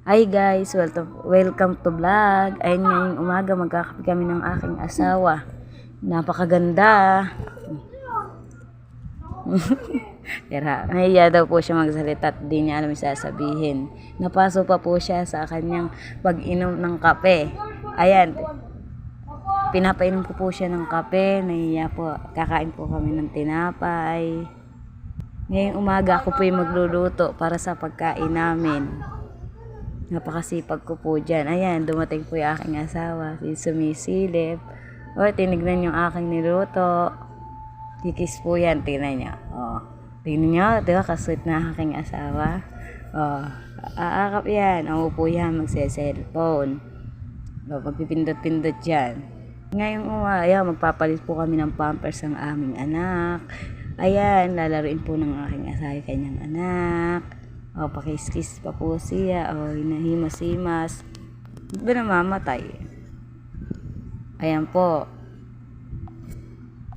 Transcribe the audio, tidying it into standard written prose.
Hi guys, welcome to vlog. Ayun ngayong umaga magkakape kami ng aking asawa. Napakaganda. Tira, nahiya daw po siya magsalita at di niya alam yung sasabihin. Napaso pa po siya sa kanyang pag-inom ng kape. Ayan, pinapainom ko po siya ng kape. Nahiya po, kakain po kami ng tinapay. Ngayong umaga ako po yung magluluto para sa pagkain namin. Napakasipag ko po dyan. Ayan, dumating po yung aking asawa. Sumisilip. O, tinignan yung aking niluto. Kikis po yan. Tingnan niya. O, tingnan niyo. Diba, kasweet na aking asawa. O, aakap yan. O, po yan. Magse-cellphone. O, magpipindot-pindot yan. Ngayong ayan, magpapalit po kami ng pampers ang aming anak. Ayan, lalaruin po ng aking asawa kanyang anak. O, pakis-kis pa po siya. O, hinahimas-himas. Di ba namamatay? Ayan po.